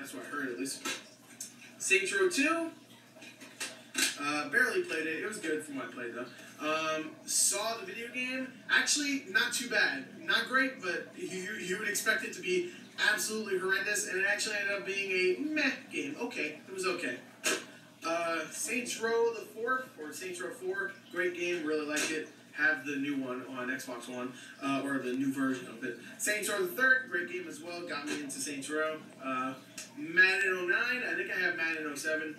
That's what I heard, at least. Saints Row 2. Barely played it. It was good from what I played, though. Saw the video game. Actually, not too bad. Not great, but you would expect it to be absolutely horrendous, and it actually ended up being a meh game. Okay. It was okay. Saints Row the 4th, or Saints Row 4. Great game. Really liked it. Have the new one on Xbox One, or the new version of it. Saints Row the 3rd. Great game as well. Got me into Saints Row. Madden 09. I think I have Madden 07.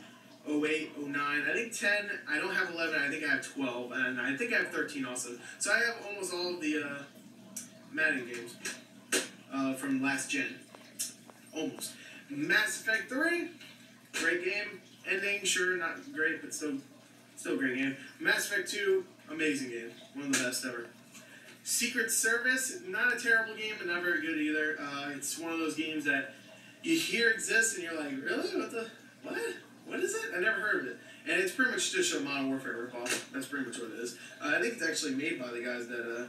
08, 09, I think 10, I don't have 11, I think I have 12, and I think I have 13 also. So I have almost all of the Madden games from last gen. Almost. Mass Effect 3, great game. Ending, sure, not great, but still a great game. Mass Effect 2, amazing game. One of the best ever. Secret Service, not a terrible game, but not very good either. It's one of those games that you hear exists, and you're like, really? What? What is it? I never heard of it. And it's pretty much just a Modern Warfare ripoff. That's pretty much what it is. I think it's actually made by the guys that,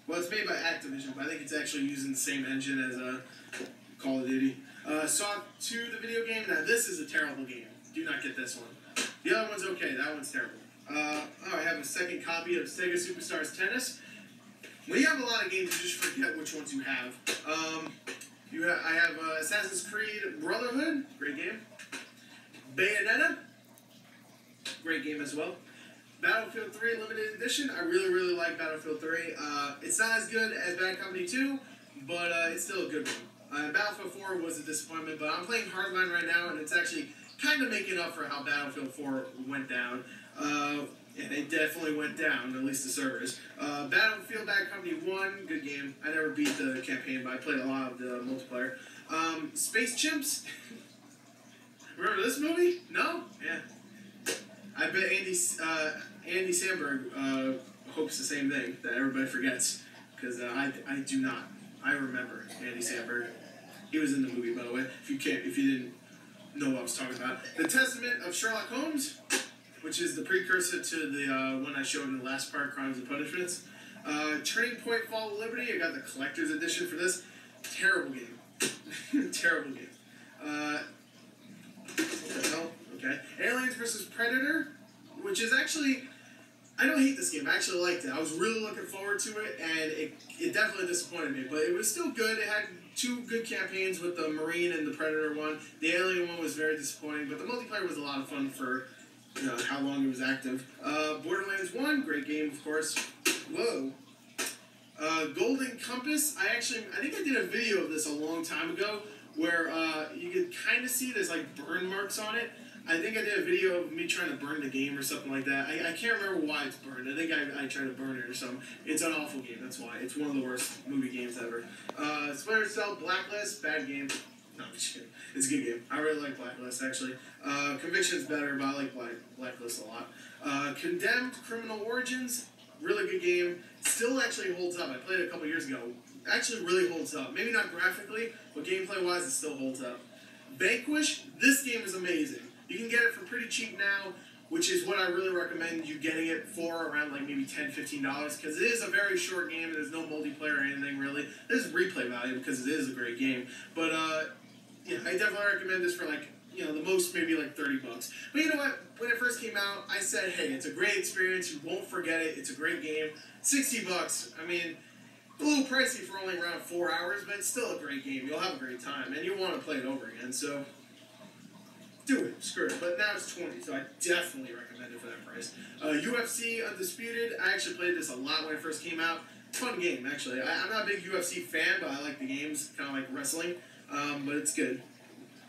well, it's made by Activision, but I think it's actually using the same engine as Call of Duty. Saw 2, the video game. Now, this is a terrible game. Do not get this one. The other one's okay. That one's terrible. I have a second copy of Sega Superstars Tennis. When you have a lot of games, you just forget which ones you have. I have Assassin's Creed Brotherhood. Great game. Bayonetta, great game as well. Battlefield 3 Limited Edition, I really like Battlefield 3. It's not as good as Bad Company 2, but it's still a good one. Battlefield 4 was a disappointment, but I'm playing Hardline right now, and it's actually kind of making up for how Battlefield 4 went down. And it definitely went down, at least the servers. Battlefield Bad Company 1, good game. I never beat the campaign, but I played a lot of the multiplayer. Space Chimps. Remember this movie? No? Yeah. I bet Andy Samberg hopes the same thing, that everybody forgets. Because I do not. I remember Andy Samberg. He was in the movie, by the way, if you didn't know what I was talking about. The Testament of Sherlock Holmes, which is the precursor to the one I showed in the last part, Crimes and Punishments. Turning Point Fall of Liberty, I got the collector's edition for this. Terrible game. Terrible game. What the hell? Okay. Aliens vs. Predator, which is actually, I don't hate this game. I actually liked it. I was really looking forward to it, and it definitely disappointed me. But it was still good. It had 2 good campaigns with the Marine and the Predator one. The Alien one was very disappointing, but the multiplayer was a lot of fun for how long it was active. Borderlands 1, great game, of course. Whoa. Golden Compass, I think I did a video of this a long time ago, where you can kind of see there's like burn marks on it. I think I did a video of me trying to burn the game or something like that. I can't remember why it's burned. I think I tried to burn it or something. It's an awful game, that's why. It's one of the worst movie games ever. Splinter Cell Blacklist, bad game. No, I'm just kidding. It's a good game. I really like Blacklist, actually. Conviction's better, but I like Blacklist a lot. Condemned Criminal Origins, really good game. Still actually holds up. I played it a couple years ago. Actually really holds up. Maybe not graphically, but gameplay-wise, it still holds up. Vanquish, this game is amazing. You can get it for pretty cheap now, which is what I really recommend you getting it for, around like maybe $10, $15, because it is a very short game, and there's no multiplayer or anything really. There's replay value because it is a great game. But yeah, I definitely recommend this for like, the most maybe like $30. But you know what? When it first came out, I said, hey, it's a great experience. You won't forget it. It's a great game. $60. I mean, a little pricey for only around 4 hours, but it's still a great game. You'll have a great time, and you'll want to play it over again. So do it. Screw it. But now it's $20, so I definitely recommend it for that price. UFC Undisputed. I actually played this a lot when it first came out. Fun game, actually. I'm not a big UFC fan, but I like the games, kind of like wrestling. But it's good.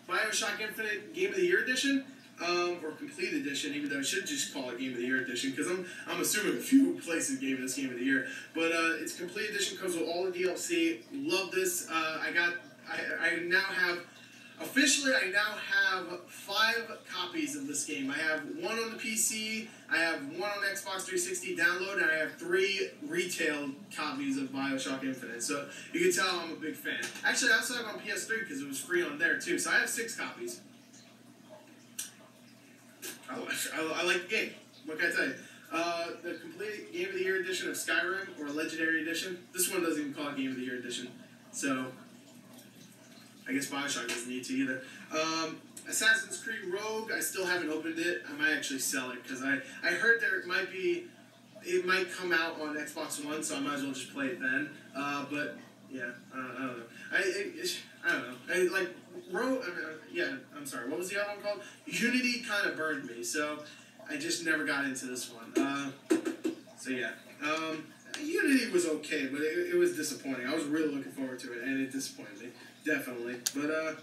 BioShock Infinite Game of the Year Edition, or Complete Edition, even though I should just call it Game of the Year Edition, because I'm assuming a few places gave this Game of the Year. But it's Complete Edition, comes with all the DLC. Love this. I now have, officially, I now have 5 copies of this game. I have 1 on the PC, I have 1 on Xbox 360 download, and I have 3 retail copies of BioShock Infinite. So you can tell I'm a big fan. Actually, I also have it on PS3 because it was free on there too. So I have 6 copies. I like the game. What can I tell you? The complete Game of the Year edition of Skyrim, or Legendary Edition. This one doesn't even call it Game of the Year Edition. So I guess Bioshock doesn't need to either. Assassin's Creed Rogue, I still haven't opened it. I might actually sell it because I heard it might come out on Xbox One, so I might as well just play it then. But yeah, I don't know. I don't know. Rogue. I'm sorry. What was the other one called? Unity kind of burned me, so I just never got into this one. So yeah. Unity was okay, but it was disappointing. I was really looking forward to it, and it disappointed me, definitely. But